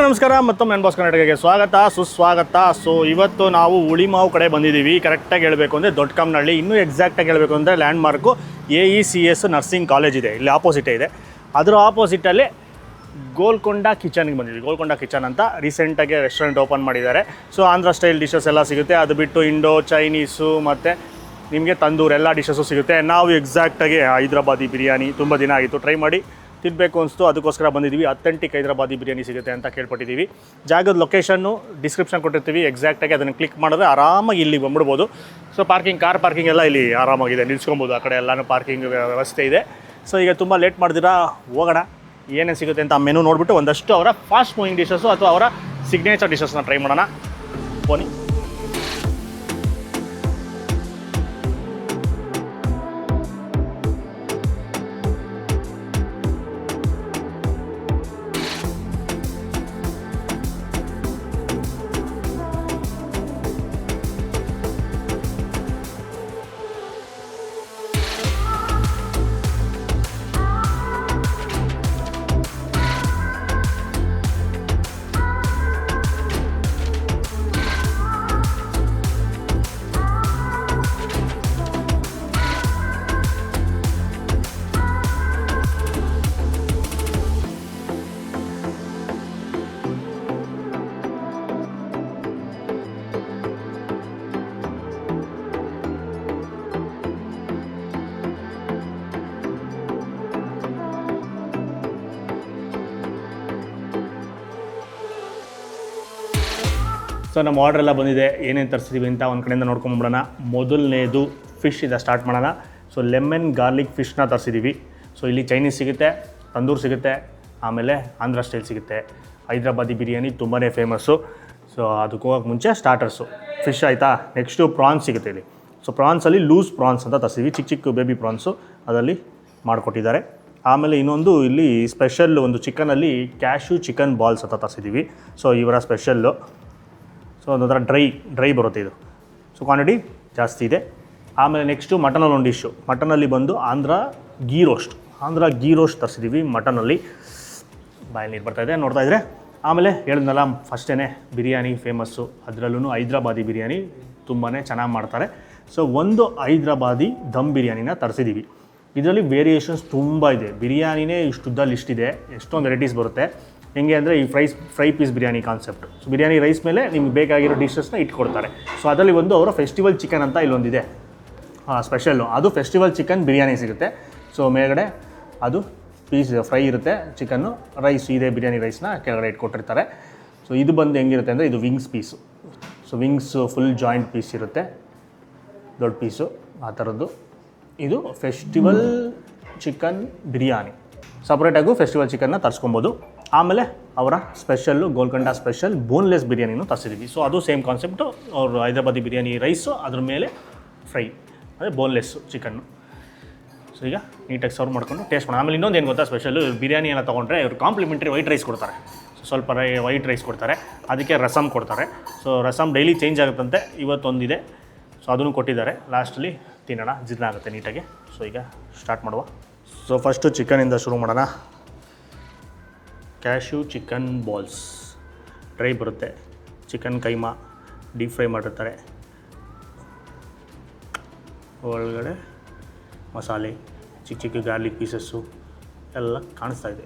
ನಮಸ್ಕಾರ ಮತ್ತೊಮ್ಮೆ N boss ಕರ್ನಾಟಕಕ್ಕೆ ಸ್ವಾಗತ ಸುಸ್ವಾಗತ. ಸೊ ಇವತ್ತು ನಾವು ಹುಳಿಮಾವು ಕಡೆ ಬಂದಿದ್ದೀವಿ. ಕರೆಕ್ಟಾಗಿ ಹೇಳಬೇಕು ಅಂದರೆ ದೊಡ್ಡಕಮ್ಮನಹಳ್ಳಿ, ಇನ್ನೂ ಎಕ್ಸಾಕ್ಟಾಗಿ ಹೇಳಬೇಕು ಅಂದರೆ land mark AECS nursing college ಇದೆ, ಇಲ್ಲಿ ಆಪೋಸಿಟೇ ಇದೆ. ಅದರ ಆಪೋಸಿಟಲ್ಲಿ ಗೋಲ್ಕೊಂಡ ಕಿಚನ್ಗೆ ಬಂದಿದ್ವಿ. ಗೋಲ್ಕೊಂಡ ಕಿಚನ್ ಅಂತ ರೀಸೆಂಟಾಗಿ ರೆಸ್ಟೋರೆಂಟ್ ಓಪನ್ ಮಾಡಿದ್ದಾರೆ. ಸೊ ಆಂಧ್ರ ಸ್ಟೈಲ್ ಡಿಶಸ್ ಎಲ್ಲ ಸಿಗುತ್ತೆ. ಅದು ಬಿಟ್ಟು ಇಂಡೋ, ಚೈನೀಸು ಮತ್ತು ನಿಮಗೆ ತಂದೂರು ಎಲ್ಲ ಡಿಶಸ್ಸು ಸಿಗುತ್ತೆ. ನಾವು ಎಕ್ಸಾಕ್ಟಾಗಿ ಹೈದ್ರಾಬಾದಿ ಬಿರಿಯಾನಿ ತುಂಬ ದಿನ ಆಗಿತ್ತು, ಟ್ರೈ ಮಾಡಿ ತಿನ್ನಬೇಕು ಅನಿಸ್ತು, ಅದಕ್ಕೋಸ್ಕರ ಬಂದಿದ್ದೀವಿ. ಅಥೆಂಟಿಕ್ ಹೈದ್ರಾಬಾದಿ ಬಿರಿಯಾನಿ ಸಿಗುತ್ತೆ ಅಂತ ಕೇಳ್ಪಟ್ಟಿದ್ದೀವಿ. ಜಾಗದ ಲೊಕೇಶನ್ನು ಡಿಸ್ಕ್ರಿಪ್ಷನ್ ಕೊಟ್ಟಿರ್ತೀವಿ. ಎಕ್ಸಾಕ್ಟಾಗಿ ಅದನ್ನು ಕ್ಲಿಕ್ ಮಾಡಿದ್ರೆ ಆರಾಮಾಗಿ ಇಲ್ಲಿ ಬಂದ್ಬಿಡ್ಬೋದು. ಸೊ ಕಾರ್ ಪಾರ್ಕಿಂಗ್ ಎಲ್ಲ ಇಲ್ಲಿ ಆರಾಮಾಗಿದೆ, ನಿಲ್ಸ್ಕೊಬೋದು. ಆ ಕಡೆ ಎಲ್ಲನೂ ಪಾರ್ಕಿಂಗ್ ವ್ಯವಸ್ಥೆ ಇದೆ. ಸೊ ಈಗ ತುಂಬ ಲೇಟ್ ಮಾಡಿದಿರಾ, ಹೋಗೋಣ ಏನೇನು ಸಿಗುತ್ತೆ ಅಂತ ಮೆನು ನೋಡಿಬಿಟ್ಟು ಒಂದಷ್ಟು ಅವರ ಫಾಸ್ಟ್ ಮೂವಿಂಗ್ ಡಿಶಸ್ಸು ಅಥವಾ ಅವರ ಸಿಗ್ನೇಚರ್ ಡಿಶಸ್ನ ಟ್ರೈ ಮಾಡೋಣ. ಬನ್ನಿ. ಸೊ ನಮ್ಮ ಆರ್ಡ್ರ್ ಎಲ್ಲ ಬಂದಿದೆ, ಏನೇನು ತರಿಸಿದ್ದೀವಿ ಅಂತ ಒಂದು ಕಡೆಯಿಂದ ನೋಡ್ಕೊಂಬಿಡೋಣ. ಮೊದಲನೇದು ಫಿಶ್ ಇದೆ, ಸ್ಟಾರ್ಟ್ ಮಾಡೋಣ. ಸೊ ಲೆಮನ್ ಗಾರ್ಲಿಕ್ ಫಿಶ್ನ ತರಿಸಿದ್ದೀವಿ. ಸೊ ಇಲ್ಲಿ ಚೈನೀಸ್ ಸಿಗುತ್ತೆ, ತಂದೂರು ಸಿಗುತ್ತೆ, ಆಮೇಲೆ ಆಂಧ್ರ ಸ್ಟೈಲ್ ಸಿಗುತ್ತೆ. ಹೈದ್ರಾಬಾದಿ ಬಿರಿಯಾನಿ ತುಂಬಾ ಫೇಮಸ್ಸು. ಸೊ ಅದಕ್ಕೆ ಹೋಗೋಕ್ಕೆ ಮುಂಚೆ ಸ್ಟಾರ್ಟರ್ಸು ಫಿಶ್ ಆಯಿತಾ. ನೆಕ್ಸ್ಟು ಪ್ರಾನ್ಸ್ ಸಿಗುತ್ತೆ ಇಲ್ಲಿ. ಸೊ ಪ್ರಾನ್ಸಲ್ಲಿ ಲೂಸ್ ಪ್ರಾನ್ಸ್ ಅಂತ ತರಿಸಿದ್ವಿ, ಚಿಕ್ಕ ಚಿಕ್ಕ ಬೇಬಿ ಪ್ರಾನ್ಸು ಅದರಲ್ಲಿ ಮಾಡಿಕೊಟ್ಟಿದ್ದಾರೆ. ಆಮೇಲೆ ಇನ್ನೊಂದು ಇಲ್ಲಿ ಸ್ಪೆಷಲ್ ಒಂದು ಚಿಕನಲ್ಲಿ ಕ್ಯಾಶ್ಯೂ ಚಿಕನ್ ಬಾಲ್ಸ್ ಅಂತ ತರಿಸಿದ್ದೀವಿ. ಸೊ ಇವರ ಸ್ಪೆಷಲ್ಲು. ಸೊ ಅದೊಂಥರ ಡ್ರೈ ಬರುತ್ತೆ ಇದು. ಸೊ ಕ್ವಾಂಟಿಟಿ ಜಾಸ್ತಿ ಇದೆ. ಆಮೇಲೆ ನೆಕ್ಸ್ಟು ಮಟನಲ್ಲಿ ಒಂದು ಡಿಶ್ಶು. ಮಟನಲ್ಲಿ ಬಂದು ಆಂಧ್ರ ಗೀ ರೋಸ್ಟ್ ತರಿಸಿದ್ದೀವಿ. ಮಟನಲ್ಲಿ ಬಾಯಲ್ಲಿ ನೀರು ಬರ್ತಾಯಿದೆ ನೋಡ್ತಾ ಇದ್ದರೆ. ಆಮೇಲೆ ಹೇಳಿದ್ನಲ್ಲ ಫಸ್ಟೇ ಬಿರಿಯಾನಿ ಫೇಮಸ್ಸು, ಅದರಲ್ಲೂ ಹೈದ್ರಾಬಾದಿ ಬಿರಿಯಾನಿ ತುಂಬಾ ಚೆನ್ನಾಗಿ ಮಾಡ್ತಾರೆ. ಸೊ ಒಂದು ಹೈದ್ರಾಬಾದಿ ದಮ್ ಬಿರಿಯಾನಿನ ತರಿಸಿದ್ದೀವಿ. ಇದರಲ್ಲಿ ವೇರಿಯೇಷನ್ಸ್ ತುಂಬ ಇದೆ. ಬಿರಿಯಾನಿನೇ ಇಷ್ಟುದ್ದ ಲಿಸ್ಟ್ ಇದೆ, ಎಷ್ಟೊಂದು ವೆರೈಟೀಸ್ ಬರುತ್ತೆ. ಹೆಂಗೆ ಅಂದರೆ ಈ fry piece biryani concept. So biryani rice ಮೇಲೆ ನಿಮ್ಗೆ ಬೇಕಾಗಿರೋ ಡಿಶಸ್ನ ಇಟ್ಕೊಡ್ತಾರೆ. ಸೊ ಅದರಲ್ಲಿ ಒಂದು ಅವರ ಫೆಸ್ಟಿವಲ್ ಚಿಕನ್ ಅಂತ ಇಲ್ಲೊಂದಿದೆ ಸ್ಪೆಷಲ್ಲು, ಅದು ಫೆಸ್ಟಿವಲ್ ಚಿಕನ್ ಬಿರಿಯಾನಿ ಸಿಗುತ್ತೆ. ಸೊ ಮೇಲ್ಗಡೆ ಅದು ಪೀಸ್ ಫ್ರೈ ಇರುತ್ತೆ ಚಿಕನ್ನು, ರೈಸ್ ಇದೆ ಬಿರಿಯಾನಿ ರೈಸ್ನ ಕೆಳಗಡೆ ಇಟ್ಕೊಟ್ಟಿರ್ತಾರೆ. ಸೊ ಇದು ಬಂದು ಹೆಂಗಿರುತ್ತೆ ಅಂದರೆ ಇದು wings piece. So wings full joint piece ಇರುತ್ತೆ, ದೊಡ್ಡ ಪೀಸು ಆ ಥರದ್ದು. ಇದು ಫೆಸ್ಟಿವಲ್ ಚಿಕನ್ ಬಿರಿಯಾನಿ. ಸಪ್ರೇಟಾಗೂ ಫೆಸ್ಟಿವಲ್ ಚಿಕನ್ನ ತರಿಸ್ಕೊಬೋದು. ಆಮೇಲೆ ಅವರ ಸ್ಪೆಷಲ್ಲು ಗೋಲ್ಕೊಂಡ ಸ್ಪೆಷಲ್ ಬೋನ್ಲೆಸ್ ಬಿರಿಯಾನಿನೂ ತರಿಸಿದ್ದೀವಿ. ಸೊ ಅದು ಸೇಮ್ ಕಾನ್ಸೆಪ್ಟು. ಅವರು ಹೈದ್ರಾಬಾದಿ ಬಿರಿಯಾನಿ ರೈಸು, ಅದ್ರ ಮೇಲೆ ಫ್ರೈ ಅಂದರೆ ಬೋನ್ಲೆಸ್ಸು ಚಿಕನ್ನು. ಸೊ ಈಗ ನೀಟಾಗಿ ಸರ್ವ್ ಮಾಡ್ಕೊಂಡು ಟೇಸ್ಟ್ ಮಾಡೋಣ. ಆಮೇಲೆ ಇನ್ನೊಂದು ಏನು ಗೊತ್ತಾ ಸ್ಪೆಷಲ್ಲು, ಬಿರಿಯಾನಿ ಎಲ್ಲ ತೊಗೊಂಡ್ರೆ ಇವರು ಕಾಂಪ್ಲಿಮೆಂಟ್ರಿ ವೈಟ್ ರೈಸ್ ಕೊಡ್ತಾರೆ. ಸೊ ಸ್ವಲ್ಪ ವೈಟ್ ರೈಸ್ ಕೊಡ್ತಾರೆ, ಅದಕ್ಕೆ ರಸಮ್ ಕೊಡ್ತಾರೆ. ಸೊ ರಸಮ್ ಡೈಲಿ ಚೇಂಜ್ ಆಗುತ್ತಂತೆ, ಇವತ್ತೊಂದಿದೆ. ಸೊ ಅದನ್ನು ಕೊಟ್ಟಿದ್ದಾರೆ. ಲಾಸ್ಟಲ್ಲಿ ತಿನ್ನೋಣ, ಜೀರ್ಣ ಆಗುತ್ತೆ ನೀಟಾಗಿ. ಸೊ ಈಗ ಸ್ಟಾರ್ಟ್ ಮಾಡುವ. ಸೊ ಫಸ್ಟು ಚಿಕನಿಂದ ಶುರು ಮಾಡೋಣ. ಕ್ಯಾಶ್ಯೂ ಚಿಕನ್ ಬಾಲ್ಸ್ ಡ್ರೈ ಬರುತ್ತೆ. ಚಿಕನ್ ಕೈಮಾ ಡೀಪ್ ಫ್ರೈ ಮಾಡಿರ್ತಾರೆ. ಒಳಗಡೆ ಮಸಾಲೆ, ಚಿಕ್ಕ ಚಿಕ್ಕ ಗಾರ್ಲಿಕ್ ಪೀಸಸ್ಸು ಎಲ್ಲ ಕಾಣಿಸ್ತಾ ಇದೆ.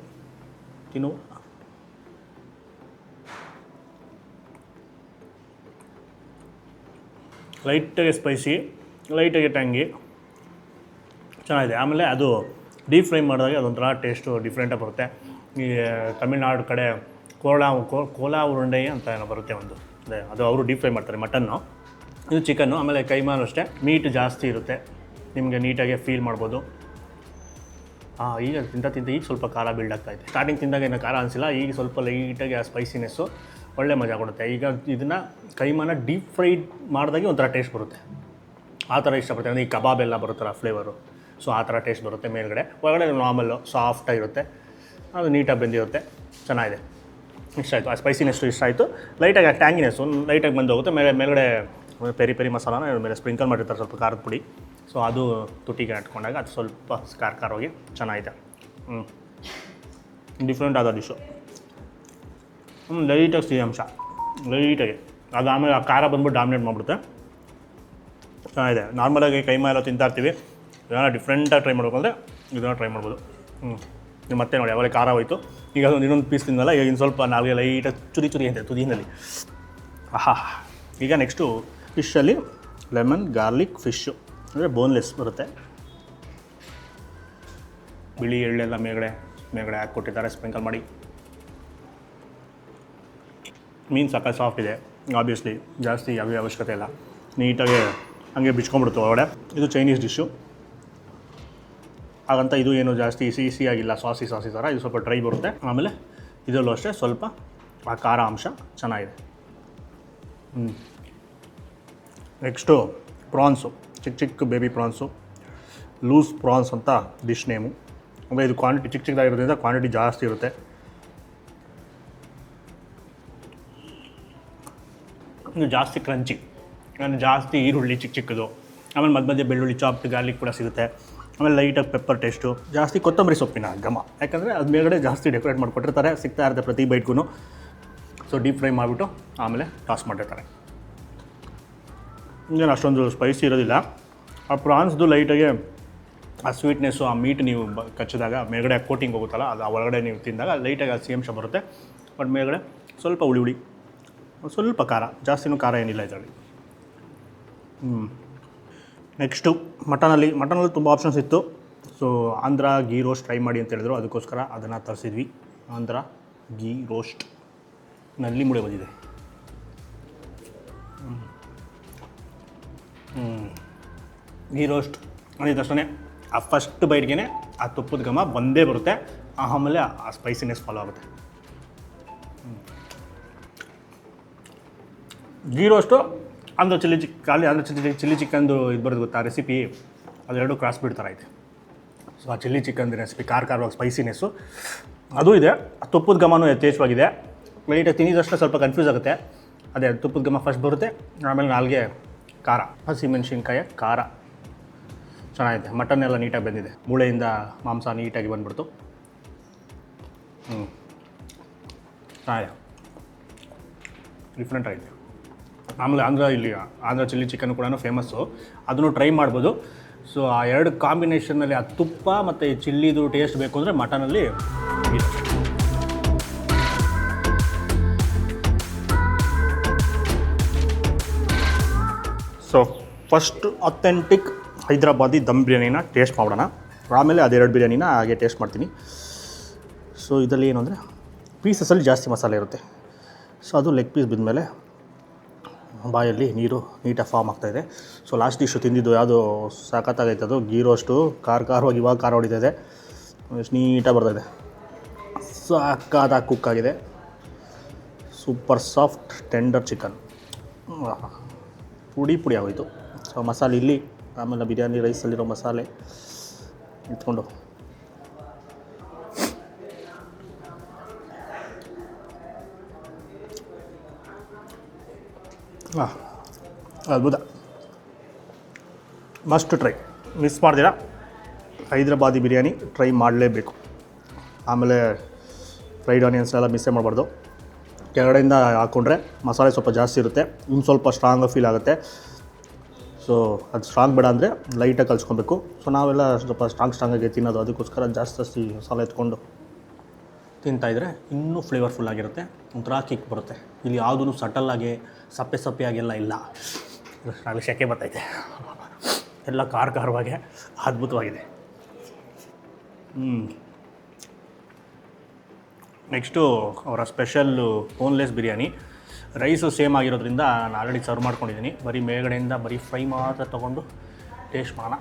ತಿನ್ನು. ಲೈಟಾಗಿ ಸ್ಪೈಸಿ, ಲೈಟಾಗಿ ಟ್ಯಾಂಗಿ, ಚೆನ್ನಾಗಿದೆ. ಆಮೇಲೆ ಅದು ಡೀಪ್ ಫ್ರೈ ಮಾಡಿದಾಗ ಅದೊಂಥರ ಟೇಸ್ಟು ಡಿಫ್ರೆಂಟಾಗಿ ಬರುತ್ತೆ. ಈ ತಮಿಳ್ನಾಡು ಕಡೆ ಕೋಲಾ ಉರುಂಡೈ ಅಂತ ಏನೋ ಬರುತ್ತೆ ಒಂದು, ಅದು ಅವರು ಡೀಪ್ ಫ್ರೈ ಮಾಡ್ತಾರೆ ಮಟನ್ನು. ಇದು ಚಿಕನ್ನು. ಆಮೇಲೆ ಕೈಮಾನು ಅಷ್ಟೇ, ಮೀಟ್ ಜಾಸ್ತಿ ಇರುತ್ತೆ, ನಿಮಗೆ ನೀಟಾಗಿ ಫೀಲ್ ಮಾಡ್ಬೋದು. ಈಗ ತಿಂತ ಈಗ ಸ್ವಲ್ಪ ಖಾರ ಬಿಲ್ಡ್ ಆಗ್ತಾಯಿದೆ. ಸ್ಟಾರ್ಟಿಂಗ್ ತಿಂದಾಗ ಏನೋ ಖಾರ ಅನಿಸಿಲ್ಲ, ಈಗ ಸ್ವಲ್ಪ ಲೈಟಾಗಿ ಆ ಸ್ಪೈಸಿನೆಸ್ಸು ಒಳ್ಳೆ ಮಜಾ ಕೊಡುತ್ತೆ. ಈಗ ಇದನ್ನು ಕೈಮಾನ ಡೀಪ್ ಫ್ರೈ ಮಾಡಿದಾಗೆ ಒಂಥರ ಟೇಸ್ಟ್ ಬರುತ್ತೆ. ಆ ಥರ ಇಷ್ಟಪಡ್ತೀನಿ. ಅಂದರೆ ಈ ಕಬಾಬ್ ಎಲ್ಲ ಬರುತ್ತಲ್ಲ ಫ್ಲೇವರು, ಸೊ ಆ ಥರ ಟೇಸ್ಟ್ ಬರುತ್ತೆ. ಮೇಲ್ಗಡೆ ಒಳಗಡೆ ನಾರ್ಮಲ್ಲು ಸಾಫ್ಟಾಗಿರುತ್ತೆ, ಅದು ನೀಟಾಗಿ ಬೆಂದಿರುತ್ತೆ, ಚೆನ್ನಾಗಿದೆ. ಇಷ್ಟ ಆಯಿತು. ಆ ಸ್ಪೈಸಿನೆಸ್ಸು ಇಷ್ಟ ಆಯಿತು. ಲೈಟಾಗಿ ಆ ಟ್ಯಾಂಗಿನೆಸ್ಸು ಲೈಟಾಗಿ ಬಂದು ಹೋಗುತ್ತೆ. ಮೇಲ್ಗಡೆ ಪೆರಿ ಮಸಾಲಾನ ಮೇಲೆ ಸ್ಪ್ರಿಂಕಲ್ ಮಾಡಿರ್ತಾರೆ ಸ್ವಲ್ಪ ಖಾರದ ಪುಡಿ. ಸೊ ಅದು ತುಟಿಗೆ ಅಂಟ್ಕೊಂಡಾಗ ಅದು ಸ್ವಲ್ಪ ಖಾರವಾಗಿ ಚೆನ್ನಾಗಿದೆ. ಡಿಫ್ರೆಂಟ್ ಆದ ಡಿಶ್ಶು. ಲೈಟಾಗಿ ಸಿಹಿ ಅಂಶ, ಲೈಟಾಗಿ. ಅದು ಆಮೇಲೆ ಆ ಖಾರ ಬಂದ್ಬಿಟ್ಟು ಡಾಮಿನೇಟ್ ಮಾಡಿಬಿಡುತ್ತೆ. ಚೆನ್ನಾಗಿದೆ. ನಾರ್ಮಲಾಗಿ ಕೈಮಾ ಎಲ್ಲ ತಿಂತಾ ಇರ್ತೀವಿ, ಇದನ್ನು ಡಿಫ್ರೆಂಟಾಗಿ ಟ್ರೈ ಮಾಡಬೇಕು ಅಂದರೆ ಇದನ್ನು ಟ್ರೈ ಮಾಡ್ಬೋದು. ನೀವು ಮತ್ತೆ ನೋಡಿ ಅವಾಗಲೇ ಖಾರ ಹೋಯಿತು. ಈಗ ಅದೊಂದು ಇನ್ನೊಂದು ಪೀಸ್ ತಿಂದಲ್ಲ, ಈಗ ಇನ್ನು ಸ್ವಲ್ಪ ನಾಲ್ಗೆ ಲೈಟಾಗಿ ಚುರಿ ಅಂತೆ ತುದಿನಲ್ಲಿ. ಆಹಾ. ಈಗ ನೆಕ್ಸ್ಟು ಫಿಶಲ್ಲಿ ಲೆಮನ್ ಗಾರ್ಲಿಕ್ ಫಿಶ್ಶು ಅಂದರೆ ಬೋನ್ಲೆಸ್ ಬರುತ್ತೆ. ಬಿಳಿ ಎಳ್ಳೆಲ್ಲ ಮೇಗಡೆ ಹಾಕ್ಕೊಟ್ಟಿದ್ದಾರೆ ಸ್ಪ್ರಿಂಕಲ್ ಮಾಡಿ. ಮೀನು ಸಾಕ ಸಾಫ್ಟ್ ಇದೆ, ಆಬ್ವಿಯಸ್ಲಿ ಜಾಸ್ತಿ ಯಾವುದೇ ಅವಶ್ಯಕತೆ ಇಲ್ಲ, ನೀಟಾಗಿ ಹಂಗೆ ಬಿಚ್ಕೊಂಡ್ಬಿಡ್ತು ಒಳಗಡೆ. ಇದು ಚೈನೀಸ್ ಡಿಶ್ಶು, ಹಾಗಂತ ಇದು ಏನು ಜಾಸ್ತಿ ಸಿಹಿ ಆಗಿಲ್ಲ, ಸಾಸಿ ಥರ. ಇದು ಸ್ವಲ್ಪ ಡ್ರೈ ಬರುತ್ತೆ. ಆಮೇಲೆ ಇದರಲ್ಲೂ ಅಷ್ಟೇ ಸ್ವಲ್ಪ ಆ ಖಾರ ಅಂಶ ಚೆನ್ನಾಗಿದೆ. ನೆಕ್ಸ್ಟು ಪ್ರಾನ್ಸು, ಚಿಕ್ಕ ಬೇಬಿ ಪ್ರಾನ್ಸು, ಲೂಸ್ ಪ್ರಾನ್ಸ್ ಅಂತ ಡಿಶ್ ನೇಮು. ಅಂದರೆ ಇದು ಕ್ವಾಂಟಿಟಿ ಚಿಕ್ಕದಾಗಿರೋದ್ರಿಂದ ಕ್ವಾಂಟಿಟಿ ಜಾಸ್ತಿ ಇರುತ್ತೆ. ಇದು ಜಾಸ್ತಿ ಕ್ರಂಚಿ, ಜಾಸ್ತಿ ಈರುಳ್ಳಿ ಚಿಕ್ಕದು, ಆಮೇಲೆ ಮಧ್ಯೆ ಬೆಳ್ಳುಳ್ಳಿ ಚಾಪ್ಡ್ ಗಾರ್ಲಿಕ್ ಕೂಡ ಸಿಗುತ್ತೆ. ಆಮೇಲೆ ಲೈಟಾಗಿ ಪೆಪ್ಪರ್ ಟೇಸ್ಟು, ಜಾಸ್ತಿ ಕೊತ್ತಂಬರಿ ಸೊಪ್ಪಿನ ಘಮ, ಯಾಕಂದರೆ ಅದು ಮೇಲ್ಗಡೆ ಜಾಸ್ತಿ ಡೆಕೋರೇಟ್ ಮಾಡಿಕೊಟ್ಟಿರ್ತಾರೆ, ಸಿಗ್ತಾ ಇರುತ್ತೆ ಪ್ರತಿ ಬೈಟ್ಗೂ. ಸೊ ಡೀಪ್ ಫ್ರೈ ಮಾಡಿಬಿಟ್ಟು ಆಮೇಲೆ ಟಾಸ್ ಮಾಡಿರ್ತಾರೆ. ಇನ್ನೇನು ಅಷ್ಟೊಂದು ಸ್ಪೈಸಿ ಇರೋದಿಲ್ಲ. ಆ ಪ್ರಾನ್ಸ್ದು ಲೈಟಾಗಿ ಆ ಸ್ವೀಟ್ನೆಸ್ಸು, ಆ ಮೀಟ್ ನೀವು ಕಚ್ಚಿದಾಗ ಮೇಲ್ಗಡೆ ಕೋಟಿಂಗ್ ಹೋಗುತ್ತಲ್ಲ, ಅದು ಒಳಗಡೆ ನೀವು ತಿಂದಾಗ ಲೈಟಾಗಿ ಆ ಸಿಹಿ ಅಂಶ ಬರುತ್ತೆ. ಬಟ್ ಮೇಲ್ಗಡೆ ಸ್ವಲ್ಪ ಹುಳಿ, ಸ್ವಲ್ಪ ಖಾರ, ಜಾಸ್ತಿನೂ ಖಾರ ಏನಿಲ್ಲ ಇದರಲ್ಲಿ. ನೆಕ್ಸ್ಟು ಮಟನಲ್ಲಿ ತುಂಬ ಆಪ್ಷನ್ಸ್ ಇತ್ತು. So Andhra ghee roast try ಮಾಡಿ ಅಂತ ಹೇಳಿದ್ರು, ಅದಕ್ಕೋಸ್ಕರ ಅದನ್ನು ತರಿಸಿದ್ವಿ. ಆಂಧ್ರ ಗೀ ರೋಸ್ಟ್ ನಲ್ಲಿ ಮುಳೆ ಬಂದಿದೆ. ಗೀ ರೋಸ್ಟ್ ಅಂದಿದ ತಕ್ಷಣ ಆ ಫಸ್ಟ್ ಬೈಟ್ಗೆ ಆ ತುಪ್ಪದ ಘಮ ಬಂದೇ ಬರುತ್ತೆ, ಆಮೇಲೆ ಆ ಸ್ಪೈಸಿನೆಸ್ ಫಾಲೋ ಆಗುತ್ತೆ. ಗೀ ರೋಸ್ಟು ಆಂಧ್ರ ಚಿಲ್ಲಿ ಚಿಕನ್ದು ಇದು ಬರೋದು ಗೊತ್ತಾ ರೆಸಿಪಿ, ಅದೆರಡು ಕ್ರಾಸ್ ಬಿಡ್ ಥರ ಐತೆ. ಸೊ ಆ ಚಿಲ್ಲಿ ಚಿಕನ್ ರೆಸಿಪಿ ಖಾರವಾಗಿ ಸ್ಪೈಸಿನೆಸ್ಸು ಅದು ಇದೆ, ತುಪ್ಪದ ಘಮನೂ ಯಥೇಚ್ಛವಾಗಿದೆ. ಲೈಟಾಗಿ ತಿನ್ನಿದಷ್ಟು ಸ್ವಲ್ಪ ಕನ್ಫ್ಯೂಸ್ ಆಗುತ್ತೆ. ಅದೇ ತುಪ್ಪದ ಘಮ ಫಸ್ಟ್ ಬರುತ್ತೆ, ಆಮೇಲೆ ನಾಲ್ಗೆ ಖಾರ, ಹಸಿಮೆಣ್ಸಿನ್ಕಾಯಿ ಖಾರ ಚೆನ್ನಾಗಿದೆ. ಮಟನ್ ಎಲ್ಲ ನೀಟಾಗಿ ಬಂದಿದೆ, ಮೂಳೆಯಿಂದ ಮಾಂಸ ನೀಟಾಗಿ ಬಂದ್ಬಿಡ್ತು. ಚೆನ್ನಾಗಿದೆ, ಡಿಫ್ರೆಂಟ್ ಆಗಿದೆ. ಆಮೇಲೆ ಆಂಧ್ರ ಚಿಲ್ಲಿ ಚಿಕನ್ ಕೂಡ ಫೇಮಸ್ಸು, ಅದನ್ನು ಟ್ರೈ ಮಾಡ್ಬೋದು. ಸೊ ಆ ಎರಡು ಕಾಂಬಿನೇಷನ್ನಲ್ಲಿ ಆ ತುಪ್ಪ ಮತ್ತು ಈ ಚಿಲ್ಲಿದು ಟೇಸ್ಟ್ ಬೇಕು ಅಂದರೆ ಮಟನಲ್ಲಿ. ಸೊ ಫಸ್ಟ್ ಅಥೆಂಟಿಕ್ ಹೈದ್ರಾಬಾದಿ ದಮ್ ಬಿರಿಯಾನಿನ ಟೇಸ್ಟ್ ಮಾಡೋಣ, ಆಮೇಲೆ ಅದೆರಡು ಬಿರಿಯಾನಿನ ಹಾಗೆ ಟೇಸ್ಟ್ ಮಾಡ್ತೀನಿ. ಸೊ ಇದರಲ್ಲಿ ಏನು ಅಂದರೆ ಪೀಸಸಲ್ಲಿ ಜಾಸ್ತಿ ಮಸಾಲೆ ಇರುತ್ತೆ. ಸೊ ಅದು ಲೆಗ್ ಪೀಸ್ ಬಿದ್ಮೇಲೆ ಬಾಯಲ್ಲಿ ನೀರು ನೀಟಾಗಿ ಫಾರ್ಮ್ ಆಗ್ತಾಯಿದೆ. ಸೊ ಲಾಸ್ಟ್ ಡಿಶ್ಶು ತಿಂದಿದ್ದು ಯಾವುದು ಸಖತ್ತಾಗೈತೆ, ಅದು ಗೀ ರೋಸ್ಟು ಖಾರವಾಗಿ ಇವಾಗ ಖಾರ ಹೊಡಿತಾಯಿದೆ, ಎಷ್ಟು ನೀಟಾಗಿ ಬರ್ತಾಯಿದೆ, ಸಖತ್ತಾಗಿ ಕುಕ್ ಆಗಿದೆ. ಸೂಪರ್ ಸಾಫ್ಟ್ ಟೆಂಡರ್ ಚಿಕನ್, ಪುಡಿ ಆಗೋಯಿತು. ಸೊ ಮಸಾಲೆ ಇಲ್ಲಿ, ಆಮೇಲೆ ಬಿರಿಯಾನಿ ರೈಸಲ್ಲಿರೋ ಮಸಾಲೆ ಇಟ್ಕೊಂಡು ಅದ್ಭುತ, ಮಸ್ಟ್ ಟ್ರೈ. ಮಿಸ್ ಮಾಡ್ತೀರಾ, ಹೈದ್ರಾಬಾದಿ ಬಿರಿಯಾನಿ ಟ್ರೈ ಮಾಡಲೇಬೇಕು. ಆಮೇಲೆ ಫ್ರೈಡ್ ಆನಿಯನ್ಸ್ ಎಲ್ಲ ಮಿಸ್ಸೇ ಮಾಡಬಾರ್ದು. ಕೆಳಗಡೆಯಿಂದ ಹಾಕ್ಕೊಂಡ್ರೆ ಮಸಾಲೆ ಸ್ವಲ್ಪ ಜಾಸ್ತಿ ಇರುತ್ತೆ, ಇನ್ನು ಸ್ವಲ್ಪ ಸ್ಟ್ರಾಂಗ್ ಫೀಲ್ ಆಗುತ್ತೆ. ಸೊ ಅದು ಸ್ಟ್ರಾಂಗ್ ಬೇಡ ಅಂದರೆ ಲೈಟಾಗಿ ಕಲಿಸ್ಕೊಬೇಕು. ಸೊ ನಾವೆಲ್ಲ ಸ್ವಲ್ಪ ಸ್ಟ್ರಾಂಗಾಗಿ ತಿನ್ನೋದು, ಅದಕ್ಕೋಸ್ಕರ ಜಾಸ್ತಿ ಮಸಾಲೆ ಎತ್ಕೊಂಡು ತಿಂತಾಯಿದ್ರೆ ಇನ್ನೂ ಫ್ಲೇವರ್ಫುಲ್ ಆಗಿರುತ್ತೆ, ಒಂಥರ ಕಿಕ್ ಬರುತ್ತೆ. ಇಲ್ಲಿ ಯಾವುದೂ ಸಟಲ್ಲಾಗಿ ಸಪ್ಪೆಯಾಗೆಲ್ಲ ಇಲ್ಲ, ಅಲ್ಲಿ ಸೆಕೆ ಬರ್ತೈತೆ, ಎಲ್ಲ ಖಾರವಾಗಿ ಅದ್ಭುತವಾಗಿದೆ. ನೆಕ್ಸ್ಟು ಅವರ special boneless biryani. Rice same ಆಗಿರೋದ್ರಿಂದ ನಾನು ಆಲ್ರೆಡಿ ಸರ್ವ್ ಮಾಡ್ಕೊಂಡಿದ್ದೀನಿ. ಬರೀ ಮೇಲ್ಗಡೆಯಿಂದ ಬರೀ ಫ್ರೈ ಮಾತ್ರ ತೊಗೊಂಡು ಟೇಸ್ಟ್ ಮಾಡೋಣ.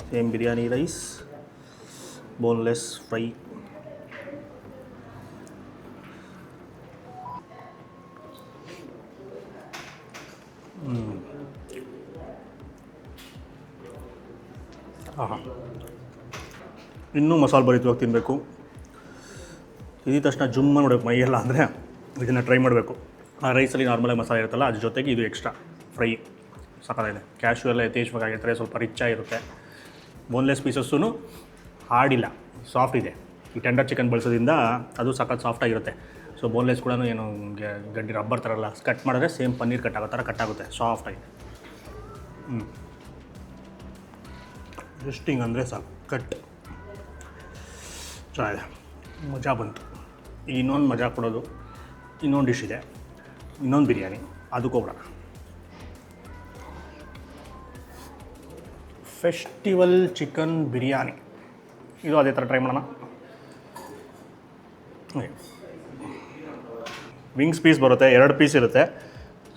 Same biryani rice, boneless fry. ಇನ್ನೂ ಮಸಾಲೆ ಭರಿತವಾಗಿ ತಿನ್ನಬೇಕು. ಇದ್ದ ತಕ್ಷಣ ಜುಮ್ ಮಾಡಬೇಕು ಮೈಯೆಲ್ಲ, ಅಂದರೆ ಇದನ್ನು ಟ್ರೈ ಮಾಡಬೇಕು. ಆ ರೈಸಲ್ಲಿ ನಾರ್ಮಲಾಗಿ ಮಸಾಲೆ ಇರುತ್ತಲ್ಲ, ಅದ್ರ ಜೊತೆಗೆ ಇದು ಎಕ್ಸ್ಟ್ರಾ ಫ್ರೈ ಸಕ್ಕತ್ತಾಗಿದೆ. ಕ್ಯಾಶು ಎಲ್ಲ ಯಥೇಚ್ಛವಾಗಿರ್ತಾರೆ, ಸ್ವಲ್ಪ ರಿಚ್ ಆಗಿರುತ್ತೆ. ಬೋನ್ಲೆಸ್ ಪೀಸಸ್ಸೂ ಹಾರ್ಡಿಲ್ಲ, ಸಾಫ್ಟ್ ಇದೆ. ಈ ಟೆಂಡರ್ ಚಿಕನ್ ಬಳಸೋದ್ರಿಂದ ಅದು ಸಖತ್ ಸಾಫ್ಟಾಗಿರುತ್ತೆ. ಸೊ ಬೋನ್ಲೆಸ್ ಕೂಡ ಏನು ಗಡ್ಡಿ ರಬ್ಬರ್ ಥರ ಅಲ್ಲ, ಕಟ್ ಮಾಡಿದ್ರೆ ಸೇಮ್ ಪನ್ನೀರ್ ಕಟ್ ಆಗೋ ಥರ ಕಟ್ ಆಗುತ್ತೆ, ಸಾಫ್ಟಾಗಿ. ಜಸ್ಟ್ ಹಿಂಗೆ ಅಂದರೆ ಸಾಕು, ಕಟ್ ಚೆನ್ನಾಗಿದೆ, ಮಜಾ ಬಂತು. ಇನ್ನೊಂದು ಮಜಾ ಕೊಡೋದು ಇನ್ನೊಂದು ಡಿಶ್ ಇದೆ, ಇನ್ನೊಂದು ಬಿರಿಯಾನಿ, ಅದಕ್ಕೂ ಬಿಡೋಣ. ಫೆಸ್ಟಿವಲ್ ಚಿಕನ್ ಬಿರಿಯಾನಿ, ಇದು ಅದೇ ಥರ ಟ್ರೈ ಮಾಡೋಣ. ವಿಂಗ್ಸ್ ಪೀಸ್ ಬರುತ್ತೆ, 2 ಪೀಸ್ ಇರುತ್ತೆ.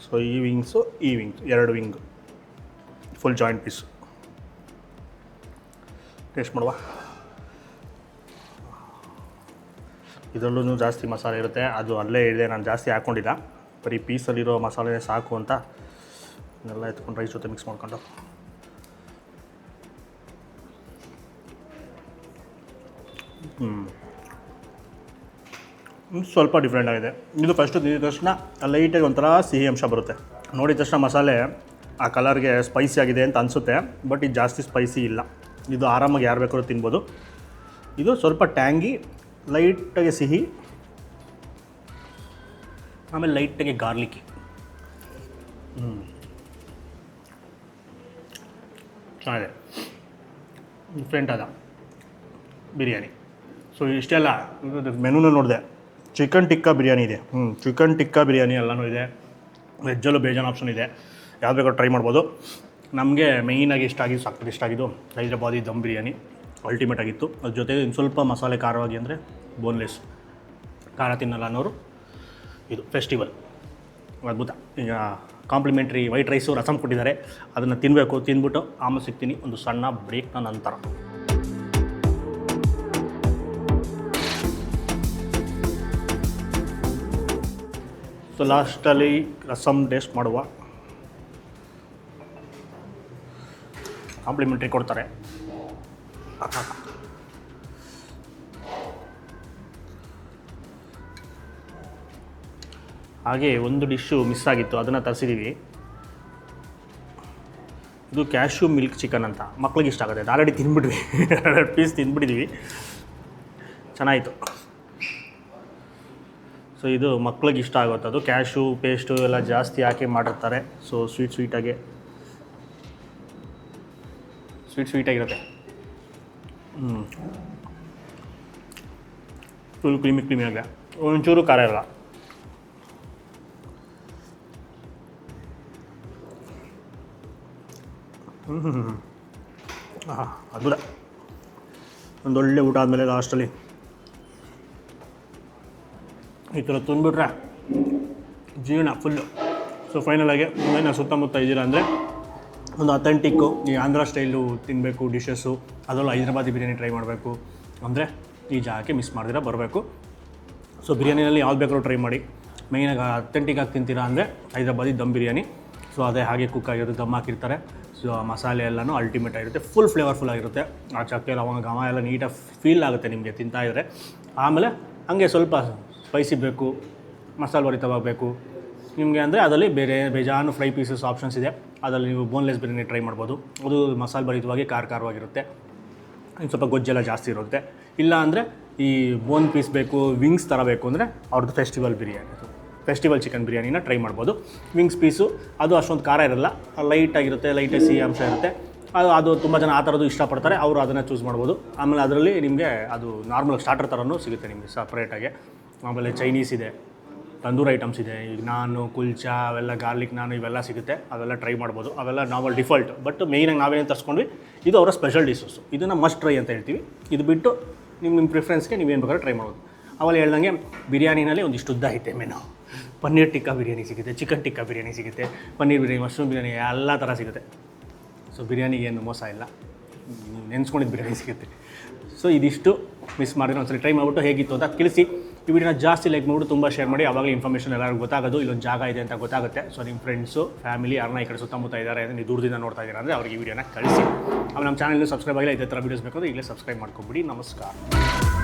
ಸೊ ಈ wings 2 wing full joint piece. Taste ಮಾಡುವ. ಇದರಲ್ಲೂ ಜಾಸ್ತಿ ಮಸಾಲೆ ಇರುತ್ತೆ, ಅದು ಅಲ್ಲೇ ಇದೆ, ನಾನು ಜಾಸ್ತಿ ಹಾಕ್ಕೊಂಡಿಲ್ಲ. ಬರೀ ಪೀಸಲ್ಲಿರೋ ಮಸಾಲೆ ಸಾಕು ಅಂತ ಎಲ್ಲ ಎತ್ಕೊಂಡು ರೈಸ್ ಜೊತೆ ಮಿಕ್ಸ್ ಮಾಡ್ಕೊಂಡು. ಸ್ವಲ್ಪ ಡಿಫ್ರೆಂಟ್ ಆಗಿದೆ ಇದು. ಫಸ್ಟು ತಿಂದಿದ ತಕ್ಷಣ ಲೈಟಾಗಿ ಒಂಥರ ಸಿಹಿ ಅಂಶ ಬರುತ್ತೆ. ನೋಡಿದ ತಕ್ಷಣ ಮಸಾಲೆ ಆ ಕಲರ್ಗೆ ಸ್ಪೈಸಿ ಆಗಿದೆ ಅಂತ ಅನಿಸುತ್ತೆ, ಬಟ್ ಇದು ಜಾಸ್ತಿ ಸ್ಪೈಸಿ ಇಲ್ಲ. ಇದು ಆರಾಮಾಗಿ ಯಾರು ಬೇಕಾದ್ರೂ ತಿನ್ಬೋದು. ಇದು ಸ್ವಲ್ಪ ಟ್ಯಾಂಗಿ, ಲೈಟಾಗಿ ಸಿಹಿ, ಆಮೇಲೆ ಲೈಟಾಗಿ ಗಾರ್ಲಿಕ್ಕಿ. ಚೆನ್ನಾಗಿದೆ, ಡಿಫ್ರೆಂಟ್ ಆದ ಬಿರಿಯಾನಿ. ಸೊ ಇಷ್ಟೆಲ್ಲ ಮೆನುನ ನೋಡಿದೆ. ಚಿಕನ್ ಟಿಕ್ಕಾ ಬಿರಿಯಾನಿ ಇದೆ, ಚಿಕನ್ ಟಿಕ್ಕಾ ಬಿರಿಯಾನಿ ಎಲ್ಲನೂ ಇದೆ. ವೆಜ್ಜಲ್ಲೂ ಬೇಜಾನ್ ಆಪ್ಷನ್ ಇದೆ, ಯಾವ್ದು ಬೇಕಾದ್ರೂ ಟ್ರೈ ಮಾಡ್ಬೋದು. ನಮಗೆ ಮೇಯ್ನಾಗಿ ಇಷ್ಟ ಆಗಿದ್ದು ಹೈದ್ರಾಬಾದಿ ದಮ್ ಬಿರಿಯಾನಿ ಅಲ್ಟಿಮೇಟ್ ಆಗಿತ್ತು. ಅದ್ರ ಜೊತೆಗೆ ಇನ್ನು ಸ್ವಲ್ಪ ಮಸಾಲೆ ಖಾರವಾಗಿ ಅಂದರೆ ಬೋನ್ಲೆಸ್, ಖಾರ ತಿನ್ನಲ್ಲ ಅನ್ನೋರು ಇದು ಫೆಸ್ಟಿವಲ್ ಅದ್ಭುತ. ಈಗ ಕಾಂಪ್ಲಿಮೆಂಟ್ರಿ ವೈಟ್ ರೈಸು ರಸಮ್ ಕೊಟ್ಟಿದ್ದಾರೆ, ಅದನ್ನು ತಿನ್ನಬೇಕು. ತಿಂದ್ಬಿಟ್ಟು ಆಮೇಲೆ ಸಿಗ್ತೀನಿ ಒಂದು ಸಣ್ಣ ಬ್ರೇಕ್ನ ನಂತರ. ಸೊ ಲಾಸ್ಟಲ್ಲಿ ರಸಮ್ ಟೇಸ್ಟ್ ಮಾಡುವ. ಕಾಂಪ್ಲಿಮೆಂಟ್ರಿ ಕೊಡ್ತಾರೆ. ಹಾಗೆ ಒಂದು ಡಿಶ್ಶು ಮಿಸ್ ಆಗಿತ್ತು, ಅದನ್ನು ತರಿಸಿದ್ದೀವಿ. ಇದು ಕ್ಯಾಶ್ಯೂ ಮಿಲ್ಕ್ ಚಿಕನ್ ಅಂತ, ಮಕ್ಳಿಗೆ ಇಷ್ಟ ಆಗುತ್ತೆ. ಆಲ್ರೆಡಿ ತಿಂದ್ಬಿಟ್ವಿ, 2 ಪೀಸ್ ತಿಂದ್ಬಿಟ್ಟಿದ್ದೀವಿ, ಚೆನ್ನಾಯಿತು. ಸೊ ಇದು ಮಕ್ಳಿಗೆ ಇಷ್ಟ ಆಗುತ್ತೆ. ಅದು ಕ್ಯಾಶ್ಯೂ ಪೇಸ್ಟು ಎಲ್ಲ ಜಾಸ್ತಿ ಹಾಕಿ ಮಾಡಿರ್ತಾರೆ. ಸೊ ಸ್ವೀಟಾಗಿರುತ್ತೆ. ಫುಲ್ ಕ್ರೀಮಿ ಆಗಿದೆ, ಒಂಚೂರು ಖಾರ ಇರಲ್ಲ. ಅದ್ಭುತ. ಒಂದೊಳ್ಳೆ ಊಟ ಆದಮೇಲೆ ಲಾಸ್ಟಲ್ಲಿ ಈ ಥರ ತುಂಬಿಟ್ರೆ ಜೀವನ ಫುಲ್ಲು. ಸೊ ಫೈನಲಾಗಿ ನಾನು ಸುತ್ತಮುತ್ತ ಇದ್ದೀರಾ ಅಂದರೆ ಒಂದು ಅಥೆಂಟಿಕ್ಕು ಈ ಆಂಧ್ರ ಸ್ಟೈಲು ತಿನ್ನಬೇಕು ಡಿಶಸ್ಸು, ಅದರಲ್ಲೂ ಹೈದ್ರಾಬಾದಿ ಬಿರಿಯಾನಿ ಟ್ರೈ ಮಾಡಬೇಕು ಅಂದರೆ ಈ ಜಾಗಕ್ಕೆ ಮಿಸ್ ಮಾಡಿದ್ರೆ ಬರಬೇಕು. ಸೊ ಬಿರಿಯಾನಿನಲ್ಲಿ ಯಾವ್ದು ಬೇಕಾದ್ರೂ ಟ್ರೈ ಮಾಡಿ. ಮೇಯ್ನಾಗಿ ಅಥೆಂಟಿಕ್ಕಾಗಿ ತಿಂತೀರಾ ಅಂದರೆ ಹೈದ್ರಾಬಾದಿ ದಮ್ ಬಿರಿಯಾನಿ. ಸೊ ಅದೇ ಹಾಗೆ ಕುಕ್ ಆಗಿರುತ್ತೆ, ದಮ್ ಹಾಕಿರ್ತಾರೆ. ಸೊ ಮಸಾಲೆ ಎಲ್ಲನೂ ಅಲ್ಟಿಮೇಟ್ ಆಗಿರುತ್ತೆ, ಫುಲ್ ಫ್ಲೇವರ್ಫುಲ್ ಆಗಿರುತ್ತೆ. ಆ ಚಕ್ಕೆ ಲವಂಗ ಘಮ ಎಲ್ಲ ನೀಟಾಗಿ ಫೀಲ್ ಆಗುತ್ತೆ ನಿಮಗೆ ತಿಂತಾಯಿದ್ರೆ. ಆಮೇಲೆ ಹಾಗೆ ಸ್ವಲ್ಪ ಸ್ಪೈಸಿ ಬೇಕು, ಮಸಾಲೆ ಭರಿತವಾಗಬೇಕು ನಿಮಗೆ ಅಂದರೆ ಅದರಲ್ಲಿ ಬೇಜಾನು ಫ್ರೈ ಪೀಸಸ್ ಆಪ್ಷನ್ಸ್ ಇದೆ. ಅದರಲ್ಲಿ ನೀವು ಬೋನ್ಲೆಸ್ ಬಿರಿಯಾನಿ ಟ್ರೈ ಮಾಡ್ಬೋದು. ಅದು ಮಸಾಲೆ ಭರಿತವಾಗಿ ಖಾರವಾಗಿರುತ್ತೆ, ಇನ್ನು ಸ್ವಲ್ಪ ಗೊಜ್ಜೆಲ್ಲ ಜಾಸ್ತಿ ಇರುತ್ತೆ. ಇಲ್ಲ ಅಂದರೆ ಈ ಬೋನ್ ಪೀಸ್ ಬೇಕು, ವಿಂಗ್ಸ್ ಥರ ಬೇಕು ಅಂದರೆ ಅವ್ರದ್ದು ಫೆಸ್ಟಿವಲ್ ಚಿಕನ್ ಬಿರಿಯಾನಿನ ಟ್ರೈ ಮಾಡ್ಬೋದು. ವಿಂಗ್ಸ್ ಪೀಸು ಅದು ಅಷ್ಟೊಂದು ಖಾರ ಇರಲ್ಲ, ಲೈಟಾಗಿರುತ್ತೆ, ಲೈಟಾಗಿ ಸಿಹಿ ಅಂಶ ಇರುತ್ತೆ. ಅದು ತುಂಬ ಜನ ಆ ಥರದ್ದು ಇಷ್ಟಪಡ್ತಾರೆ, ಅವರು ಅದನ್ನು ಚೂಸ್ ಮಾಡ್ಬೋದು. ಆಮೇಲೆ ಅದರಲ್ಲಿ ನಿಮಗೆ ಅದು ನಾರ್ಮಲ್ ಸ್ಟಾರ್ಟರ್ ಥರನೂ ಸಿಗುತ್ತೆ ನಿಮಗೆ ಸಪ್ರೇಟಾಗಿ. ಆಮೇಲೆ ಚೈನೀಸ್ ಇದೆ, ತಂದೂರ್ ಐಟಮ್ಸ್ ಇದೆ, ಈಗ ನಾನು ಕುಲ್ಚಾ ಅವೆಲ್ಲ ಗಾರ್ಲಿಕ್ ನಾನು ಇವೆಲ್ಲ ಸಿಗುತ್ತೆ, ಅವೆಲ್ಲ ಟ್ರೈ ಮಾಡ್ಬೋದು. ಅವೆಲ್ಲ ನಾರ್ಮಲ್ ಡಿಫಾಲ್ಟ್. ಬಟ್ ಮೇಯ್ನಾಗಿ ನಾವೇನು ತರಿಸ್ಕೊಂಡ್ವಿ, ಇದು ಅವರ ಸ್ಪೆಷಲ್ ಡಿಶಸ್ಸು, ಇದನ್ನು ಮಸ್ಟ್ ಟ್ರೈ ಅಂತ ಹೇಳ್ತೀವಿ. ಇದು ಬಿಟ್ಟು ನಿಮ್ಮ ಪ್ರಿಫರೆನ್ಸ್ಗೆ ನೀವೇನು ಬೇಕಾದ್ರೂ ಟ್ರೈ ಮಾಡ್ಬೋದು. ಅವಾಗ ಹೇಳ್ದಂಗೆ ಬಿರಿಯಾನಿನಲ್ಲಿ ಒಂದಿಷ್ಟು ಉದ್ದ ಐತೆ ಮೆನು. ಪನ್ನೀರ್ ಟಿಕ್ಕಾ ಬಿರಿಯಾನಿ ಸಿಗುತ್ತೆ, ಚಿಕನ್ ಟಿಕ್ಕಾ ಬಿರಿಯಾನಿ ಸಿಗುತ್ತೆ, ಪನ್ನೀರ್ ಬಿರಿಯಾನಿ, ಮಶ್ರೂಮ್ ಬಿರಿಯಾನಿ ಎಲ್ಲ ಥರ ಸಿಗುತ್ತೆ. ಸೊ ಬಿರಿಯಾನಿಗೆ ಏನು ಮೋಸ ಇಲ್ಲ, ನೆನೆಸ್ಕೊಂಡಿದ್ದು ಬಿರಿಯಾನಿ ಸಿಗುತ್ತೆ. ಸೊ ಇದಿಷ್ಟು ಮಿಸ್ ಮಾಡಿದ್ರೆ ಒಂದ್ಸರಿ ಟ್ರೈ ಮಾಡಿಬಿಟ್ಟು ಹೇಗಿತ್ತು ಅಂತ ತಿಳಿಸಿ. ಈ ವಿಡಿಯೋನ ಜಾಸ್ತಿ ಲೈಕ್ ಮಾಡಿಬಿಟ್ಟು ತುಂಬ ಶೇರ್ ಮಾಡಿ. ಆವಾಗಲೇ ಇನ್ಫಾರ್ಮೇಷನ್ ಎಲ್ಲರಿಗೂ ಗೊತ್ತಾಗೋದು, ಇಲ್ಲೊಂದು ಜಾಗ ಇದೆ ಅಂತ ಗೊತ್ತಾಗುತ್ತೆ. ಸೊ ನಿಮ್ಮ ಫ್ರೆಂಡ್ಸು ಫ್ಯಾಮಿಲಿ ಯಾರನ್ನ ಈ ಕಡೆ ಸುತ್ತಮುತ್ತ ಇದ್ದಾರೆ ಅಂದರೆ ನೀವು ದೂರದಿಂದ ನೋಡ್ತಾ ಇದ್ದೀರಾ ಅಂದರೆ ಅವ್ರಿಗೆ ಈ ವಿಡಿಯೋನ ಕಳಿಸಿ. ಆಮೇಲೆ ನಮ್ಮ ಚಾನಲ್ನ ಸಬ್ಸ್ಕ್ರೈಬ್ ಆಗಿಲ್ಲ, ಇದೇ ಥರ ವೀಡಿಯೋಸ್ ಬೇಕಾದ್ರೆ ಈಗಲೇ ಸಬ್ಸ್ಕ್ರೈಬ್ ಮಾಡ್ಕೊಬಿಡಿ. ನಮಸ್ಕಾರ.